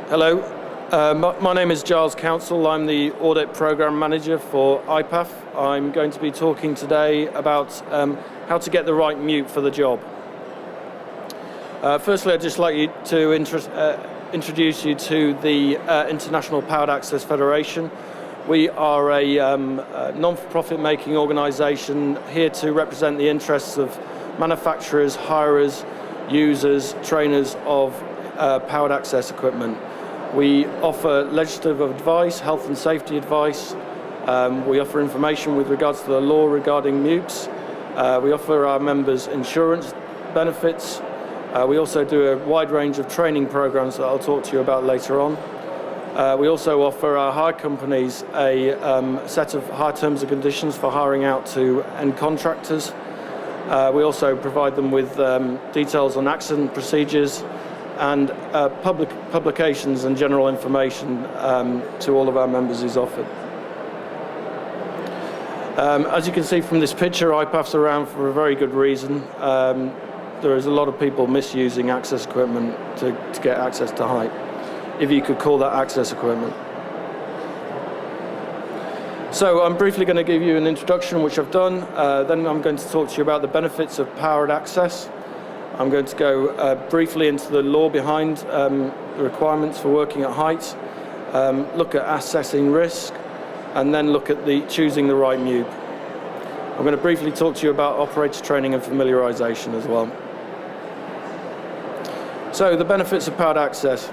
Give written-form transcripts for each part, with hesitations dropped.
Hello, my name is Giles Councell. I'm the Audit Program Manager for IPAF. I'm going to be talking today about how to get the right MEWP for the job. Firstly, I'd just like to introduce you to the International Powered Access Federation. We are a non-for-profit making organisation here to represent the interests of manufacturers, hirers, users, trainers of powered access equipment. We offer legislative advice, health and safety advice. We offer information with regards to the law regarding MEWPs. We offer our members insurance benefits. We also do a wide range of training programs that I'll talk to you about later on. We also offer our hire companies a set of hire terms and conditions for hiring out to end contractors. We also provide them with details on accident procedures and publications and general information to all of our members is offered. As you can see from this picture, IPAF's around for a very good reason. There is a lot of people misusing access equipment to get access to height, if you could call that access equipment. So I'm briefly going to give you an introduction, which I've done. Then I'm going to talk to you about the benefits of powered access. I'm going to go briefly into the law behind the requirements for working at height, look at assessing risk, and then look at choosing the right MEWP. I'm going to briefly talk to you about operator training and familiarisation as well. So the benefits of powered access.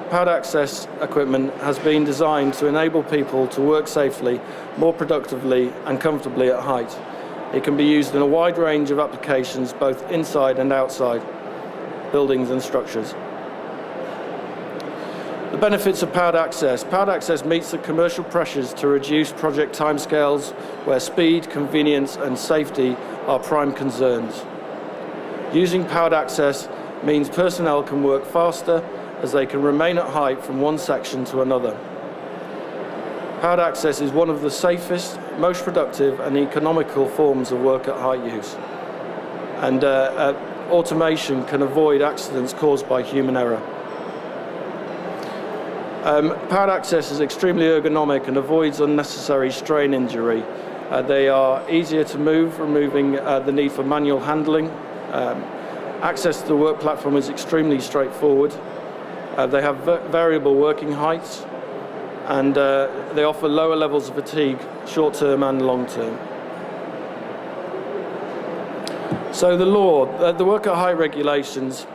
Powered access equipment has been designed to enable people to work safely, more productively and comfortably at height. It can be used in a wide range of applications, both inside and outside buildings and structures. The benefits of powered access. Powered access meets the commercial pressures to reduce project timescales where speed, convenience and safety are prime concerns. Using powered access means personnel can work faster as they can remain at height from one section to another. Powered access is one of the safest, most productive and economical forms of work at height use. And automation can avoid accidents caused by human error. Powered access is extremely ergonomic and avoids unnecessary strain injury. They are easier to move, removing the need for manual handling. Access to the work platform is extremely straightforward. They have variable working heights, and they offer lower levels of fatigue, short-term and long-term. So the law, the work at height regulations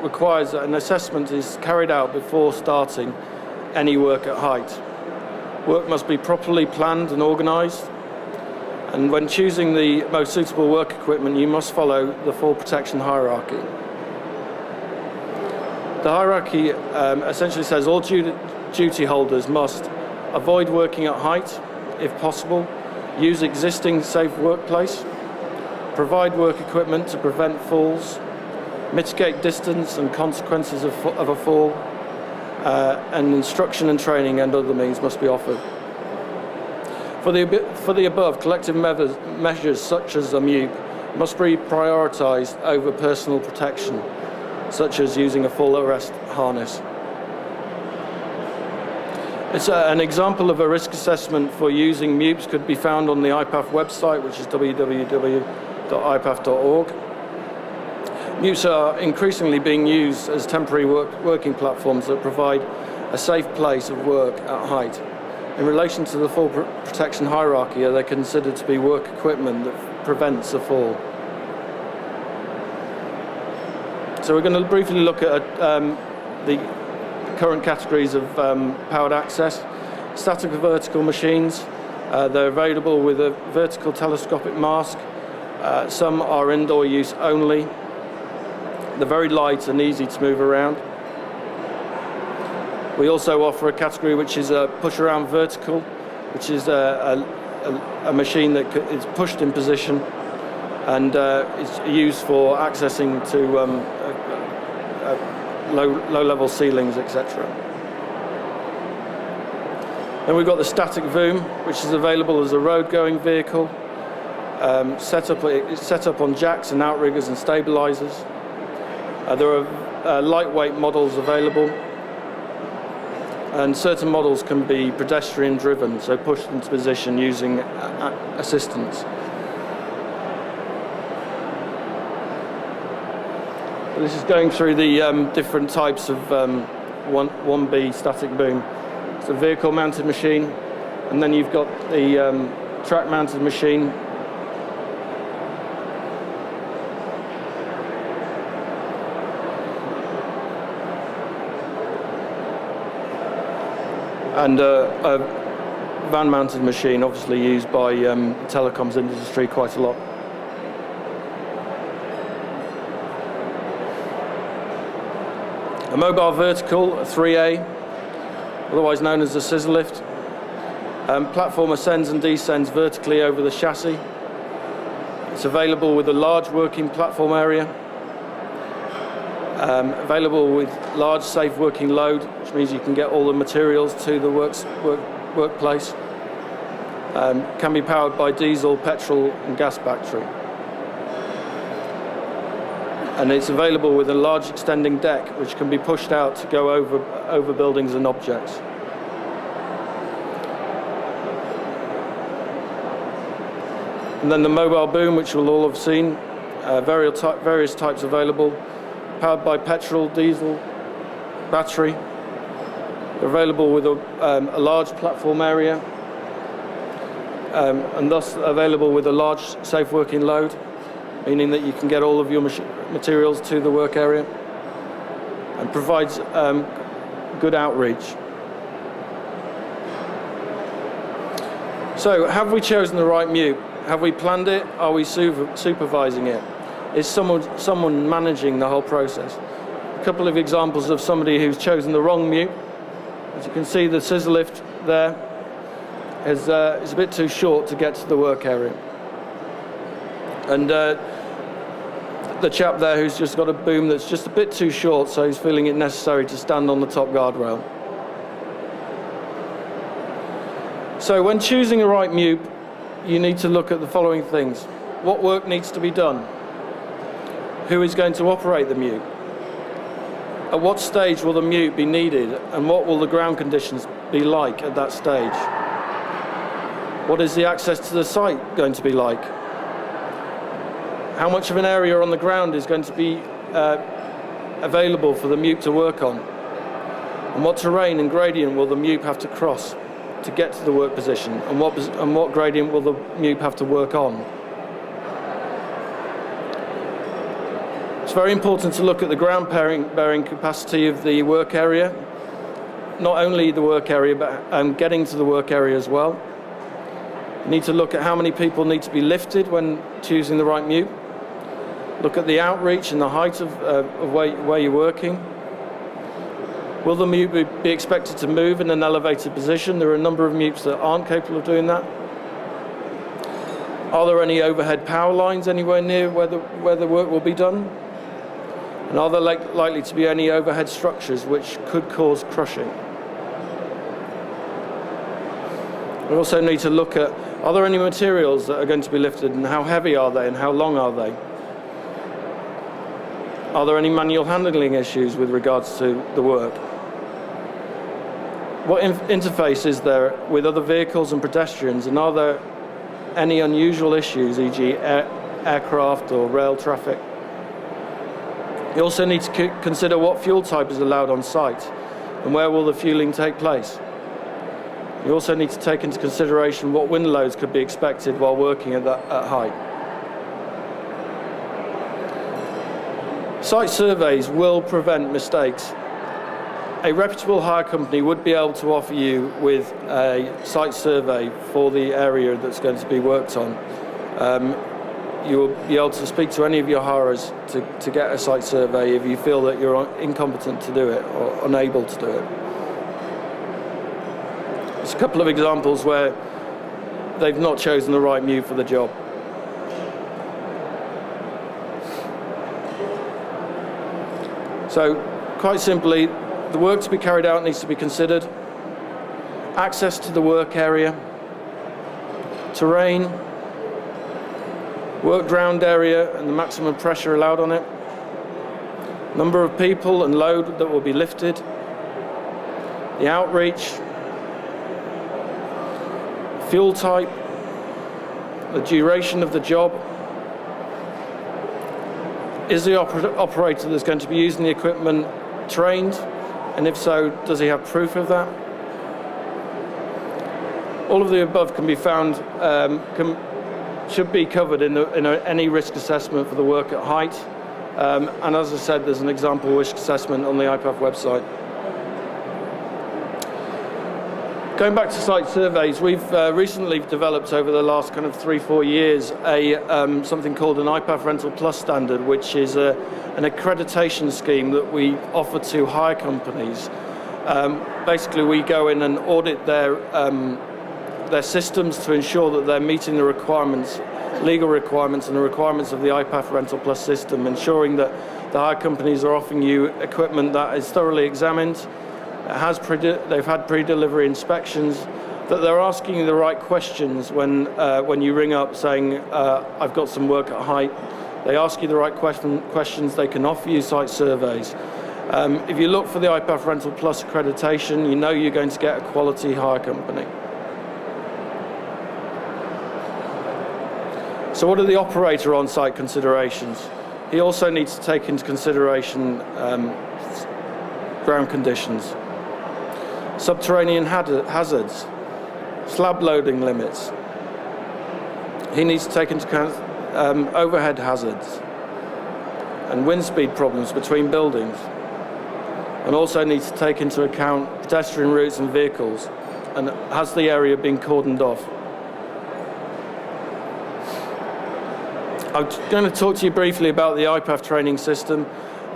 requires that an assessment is carried out before starting any work at height. Work must be properly planned and organised, and when choosing the most suitable work equipment, you must follow the fall protection hierarchy. The hierarchy essentially says all duty holders must avoid working at height, if possible, use existing safe workplace, provide work equipment to prevent falls, mitigate distance and consequences of a fall, and instruction and training and other means must be offered. For the above, collective measures such as a MEWP must be prioritised over personal protection, such as using a full arrest harness. It's an example of a risk assessment for using MEWPs could be found on the IPAF website, which is www.ipaf.org. MEWPs are increasingly being used as temporary working platforms that provide a safe place of work at height. In relation to the fall protection hierarchy, they're considered to be work equipment that prevents a fall. So we're going to briefly look at the current categories of powered access. Static and vertical machines. They're available with a vertical telescopic mask. Some are indoor use only. They're very light and easy to move around. We also offer a category which is a push-around vertical, which is a machine that is pushed in position and is used for accessing to low-level ceilings, etc. Then we've got the static VOOM, which is available as a road-going vehicle. It's set up on jacks and outriggers and stabilizers. There are lightweight models available. And certain models can be pedestrian driven, so pushed into position using assistance. This is going through the different types of 1B static boom. It's a vehicle mounted machine, and then you've got the track mounted machine. And a van mounted machine, obviously used by the telecoms industry quite a lot. A mobile vertical, a 3A, otherwise known as a scissor lift. Platform ascends and descends vertically over the chassis. It's available with a large working platform area. Available with large safe working load, which means you can get all the materials to the workplace. Can be powered by diesel, petrol and gas battery. And it's available with a large extending deck which can be pushed out to go over buildings and objects. And then the mobile boom, which you'll all have seen, various types available, powered by petrol, diesel, battery. They're available with a large platform area, and thus available with a large safe working load, meaning that you can get all of your materials to the work area, and provides good outreach. So, have we chosen the right MEWP? Have we planned it? Are we supervising it? Is someone managing the whole process? A couple of examples of somebody who's chosen the wrong MEWP. As you can see, the scissor lift there is a bit too short to get to the work area. And the chap there who's just got a boom that's just a bit too short, so he's feeling it necessary to stand on the top guardrail. So when choosing the right MEWP, you need to look at the following things. What work needs to be done? Who is going to operate the MEWP? At what stage will the MEWP be needed, and what will the ground conditions be like at that stage? What is the access to the site going to be like? How much of an area on the ground is going to be available for the MEWP to work on? And what terrain and gradient will the MEWP have to cross to get to the work position? And what gradient will the MEWP have to work on? It's very important to look at the ground bearing capacity of the work area. Not only the work area, but getting to the work area as well. You need to look at how many people need to be lifted when choosing the right MEWP. Look at the outreach and the height of where you're working. Will the MEWP be expected to move in an elevated position? There are a number of MEWPs that aren't capable of doing that. Are there any overhead power lines anywhere near where the work will be done? And are there likely to be any overhead structures which could cause crushing? We also need to look at, are there any materials that are going to be lifted, and how heavy are they and how long are they? Are there any manual handling issues with regards to the work? What interface is there with other vehicles and pedestrians, and are there any unusual issues, e.g. aircraft or rail traffic? You also need to consider what fuel type is allowed on site, and where will the fueling take place. You also need to take into consideration what wind loads could be expected while working at height. Site surveys will prevent mistakes. A reputable hire company would be able to offer you with a site survey for the area that's going to be worked on. You will be able to speak to any of your hirers to get a site survey if you feel that you're incompetent to do it or unable to do it. There's a couple of examples where they've not chosen the right MEWP for the job. So, quite simply, the work to be carried out needs to be considered. Access to the work area, terrain, work ground area and the maximum pressure allowed on it, number of people and load that will be lifted, the outreach, fuel type, the duration of the job. Is the operator that's going to be using the equipment trained? And if so, does he have proof of that? All of the above can be found, should be covered in any risk assessment for the work at height. And as I said, there's an example risk assessment on the IPAF website. Going back to site surveys, we've recently developed over the last kind of 3-4 years something called an IPAF Rental Plus standard, which is an accreditation scheme that we offer to hire companies. Basically, we go in and audit their systems to ensure that they're meeting the requirements, legal requirements and the requirements of the IPAF Rental Plus system, ensuring that the hire companies are offering you equipment that is thoroughly examined, they've had pre-delivery inspections, that they're asking you the right questions when you ring up saying, I've got some work at height. They ask you the right questions, they can offer you site surveys. If you look for the IPAF Rental Plus accreditation, you know you're going to get a quality hire company. So what are the operator on-site considerations? He also needs to take into consideration ground conditions, subterranean hazards, slab loading limits. He needs to take into account overhead hazards and wind speed problems between buildings, and also needs to take into account pedestrian routes and vehicles, and has the area been cordoned off. I'm going to talk to you briefly about the IPAF training system.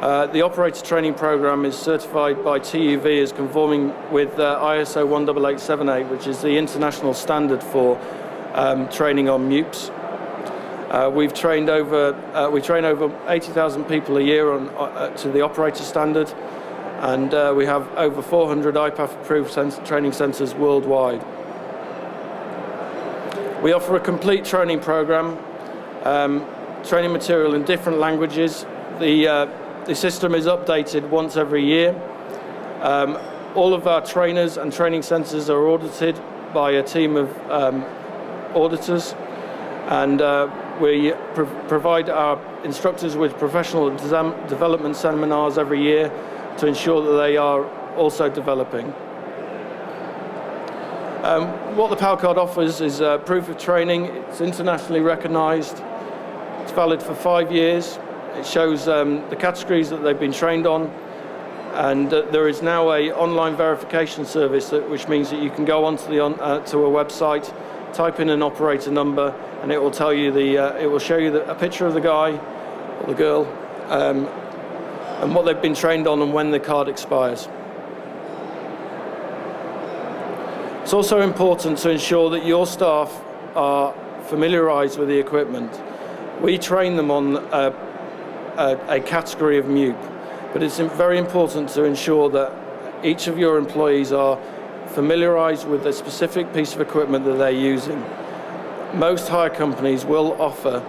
The operator training program is certified by TUV as conforming with ISO 18878, which is the international standard for training on MEWPs. We train over 80,000 people a year to the operator standard, and we have over 400 IPAF-approved training centres worldwide. We offer a complete training program, training material in different languages. The system is updated once every year. All of our trainers and training centres are audited by a team of auditors, and we provide our instructors with professional development seminars every year to ensure that they are also developing. What the PAL card offers is proof of training. It's internationally recognised. It's valid for 5 years. It shows the categories that they've been trained on, and there is now an online verification service, which means that you can go onto to a website, type in an operator number, and it will tell you it will show you a picture of the guy or the girl and what they've been trained on and when the card expires. It's also important to ensure that your staff are familiarised with the equipment. We train them on a category of MEWP, but it's very important to ensure that each of your employees are familiarised with the specific piece of equipment that they're using. Most hire companies will offer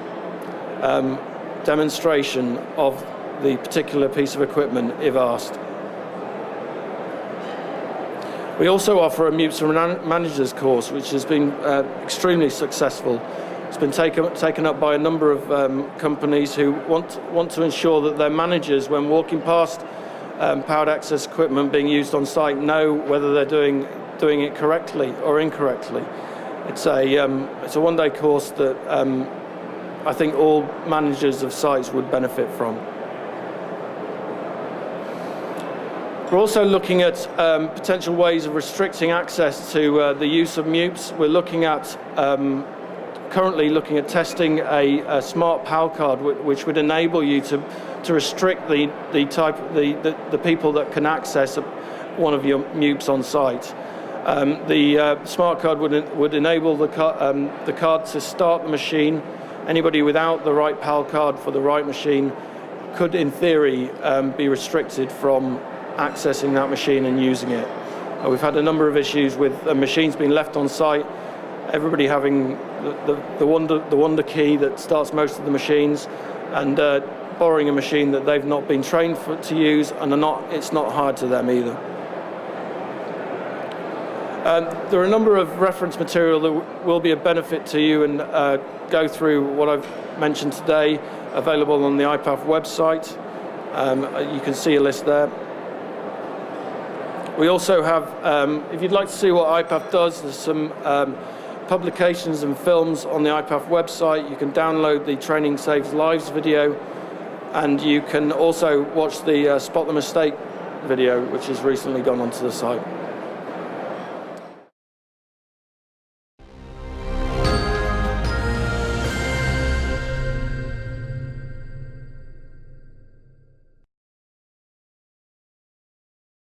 demonstration of the particular piece of equipment if asked. We also offer a MEWPs Managers course, which has been extremely successful. It's been taken up by a number of companies who want to ensure that their managers, when walking past powered access equipment being used on site, know whether they're doing it correctly or incorrectly. It's a one-day course that I think all managers of sites would benefit from. We're also looking at potential ways of restricting access to the use of MEWPs. We're looking at currently looking at testing a smart PAL card, which would enable you to restrict the people that can access one of your MEWPs on site. The smart card would enable the card to start the machine. Anybody without the right PAL card for the right machine could, in theory, be restricted from accessing that machine and using it. We've had a number of issues with machines being left on site, everybody having the wonder key that starts most of the machines, and borrowing a machine that they've not been trained to use, and it's not hard to them either. There are a number of reference material that will be of benefit to you and go through what I've mentioned today, available on the IPAF website. You can see a list there. We also have, if you'd like to see what IPAF does, there's some publications and films on the IPAF website. You can download the Training Saves Lives video, and you can also watch the Spot the Mistake video, which has recently gone onto the site.